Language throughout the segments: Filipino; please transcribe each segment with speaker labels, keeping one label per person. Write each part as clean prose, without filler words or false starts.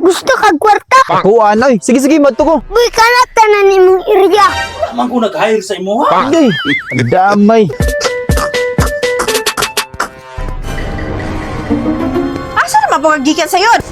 Speaker 1: Gusto kag kwarta?
Speaker 2: Ako anoy. Sige sige madto ko.
Speaker 1: Boy, kanat tanan imong area.
Speaker 3: Naman ko nag-hire sa imo ha.
Speaker 2: Gay. Damay.
Speaker 4: Asa naman po kagikan sa yon?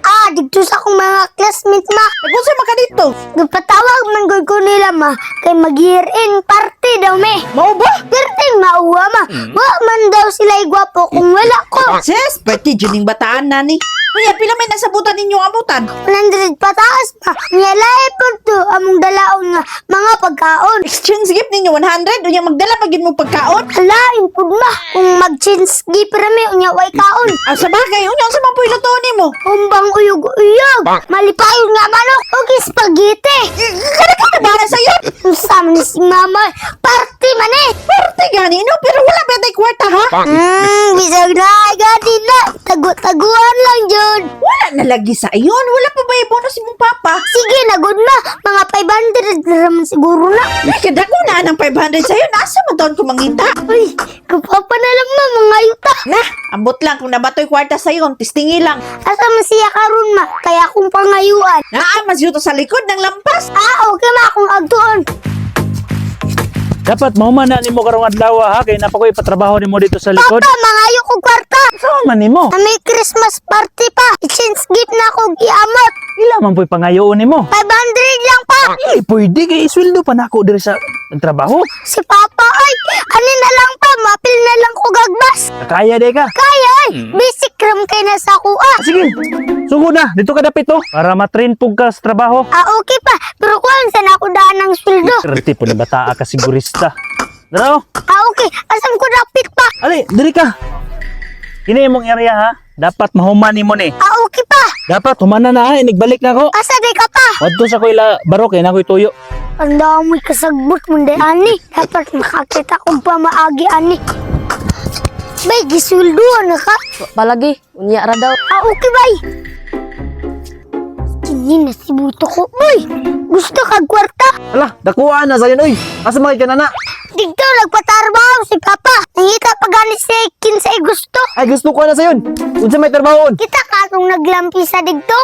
Speaker 1: Ah, dito sa akong mga classmates ma.
Speaker 4: Nagpunsa man ka dito.
Speaker 1: Nagpatawag man gud ko nila ma. Kay mag-year-in party daw me.
Speaker 4: Mao ba?
Speaker 1: Perting mauwa ma. Wa man daw sila gwapo kung wala ko.
Speaker 4: Sis, pwede dyan bataan nani. Kuya, pila may nasabutan ninyo amutan?
Speaker 1: 100 pataas pa. Niyalay po to among dalaon nga mga pagkaon.
Speaker 4: Exchange gift ninyo 100, unya magdala pagin mo pagkaon.
Speaker 1: Halain po ma. Kung mag-change gift rami unya way kaon.
Speaker 4: Ah, sa bagay, unya sa mga luto nimo.
Speaker 1: Umbang uyog-uyog. Malipayon nga manok. O spaghetti.
Speaker 4: Kada ka nabara sa iyo.
Speaker 1: Usam ni si mama. Party man eh.
Speaker 4: Parte gani, no? Pero wala ba tayo kwarta, ha?
Speaker 1: Bisag na agad na. Tagu-taguan lang dyan.
Speaker 4: Wala na lagi sa iyon. Wala pa ba yung bonus mong papa?
Speaker 1: Sige, nagod na. Mga 500 naman siguro na.
Speaker 4: Ay, kada ko na ng 500 sa iyo. Nasa mo taon ko mangita?
Speaker 1: Uy, kapapa na lang ma, mga yuta.
Speaker 4: Na, ambot lang kung nabatoy kwarta sa iyo. Tistingi lang.
Speaker 1: Asa man siya karon ma, kaya akong pangayuan.
Speaker 4: Mas yuto sa likod ng lampas.
Speaker 1: Ah, okay ma, akong agtuon.
Speaker 3: Dapat mahuman na nimo karong adlaw ha kay napakoy patrabaho nimo dito sa likod.
Speaker 1: Papa, mangayo ko kwarta.
Speaker 3: Saan man nimo?
Speaker 1: Na may Christmas party pa. I-change gift na ako giamot.
Speaker 3: Ila man po'y pangayoon nimo.
Speaker 1: 500 lang pa.
Speaker 3: Eh, pwede kay isweldo pa nako diri sa trabaho.
Speaker 1: Si Papa, ay, ani na lang pa, mapil na lang ko gagbas.
Speaker 3: Kaya de ka.
Speaker 1: Kaya, ay, basic ram kay na sa kuha.
Speaker 3: Sige. Sugod na, dito ka dapit oh para matrain pug ka sa trabaho.
Speaker 1: Ah, okay pa. Pero kuhan sa na ako daan ng sweldo.
Speaker 3: Reti po na bata ka sigurista. Dara oh.
Speaker 1: Ah, okay. Asam ko dapit pa.
Speaker 3: Ali, diri ka. Kini imong area ha. Dapat mahuman nimo ni.
Speaker 1: Ah, okay pa.
Speaker 3: Dapat humana na ha, inigbalik na ko.
Speaker 1: Asa di ka pa?
Speaker 3: Wadto sa ko ila baro kay nakoy tuyo.
Speaker 1: Ang damoy kasagbot mo di ani. Dapat makakita kong pamaagi ani. Bay, gisulduan na ka.
Speaker 5: Palagi, unya ra daw.
Speaker 1: Ah, okay bay. Kini na si buto ko. Uy, gusto kag kwarta.
Speaker 2: Ala, dakuha na sayon oy. Asa man ka na?
Speaker 1: Dito, nagpatarbaho si Papa. Nangita pa gani si Kinsay gusto.
Speaker 2: Ay gusto ko na sayon. Unsa may trabahon?
Speaker 1: Kita ka kung naglampi sa digto.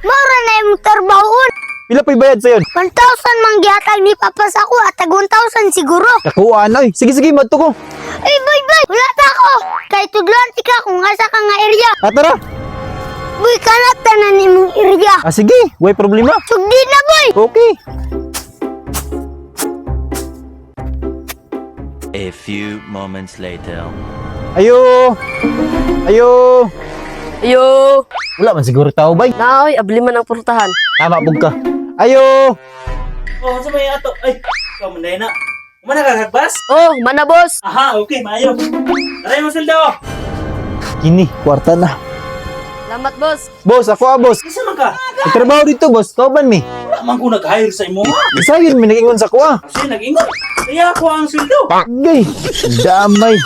Speaker 1: Mura na yung tarbahon.
Speaker 2: Pila pay bayad sayon?
Speaker 1: 1,000 mang gihatag ni Papa sa ako at tag 1,000 siguro.
Speaker 2: Dakuha na oy. Sige sige madto ko.
Speaker 1: Ay, boy, boy! Wala ta ako! Kay tudlan ka kung asa ka nga area.
Speaker 2: Ah, tara.
Speaker 1: Boy, kanat tanan imong area.
Speaker 2: Ah sige, way problema.
Speaker 1: Sugdi na, boy!
Speaker 2: Okay.
Speaker 6: A few moments later.
Speaker 2: Ayo. Ayo.
Speaker 5: Ayo!
Speaker 2: Wala man siguro tao bay.
Speaker 5: Naoy, abli man ang purtahan.
Speaker 2: Tama bug ka. Ayo.
Speaker 3: Oh, sa may ato. Ay, ikaw man na. Umana ka hagbas?
Speaker 5: Oh, mana boss!
Speaker 3: Aha, okay, maayo. Aray mo sweldo.
Speaker 2: Kini, kwarta na.
Speaker 5: Salamat boss!
Speaker 2: Boss, ako boss.
Speaker 3: Isa man ka.
Speaker 2: Trabaho dito, boss. Toban mi.
Speaker 3: Naman ko nag-hire sa imo ha.
Speaker 2: Isa yun, may nag-ingon sa kuha.
Speaker 3: Kasi nag-ingon. Kaya ako ang sweldo.
Speaker 2: Gay. Damay.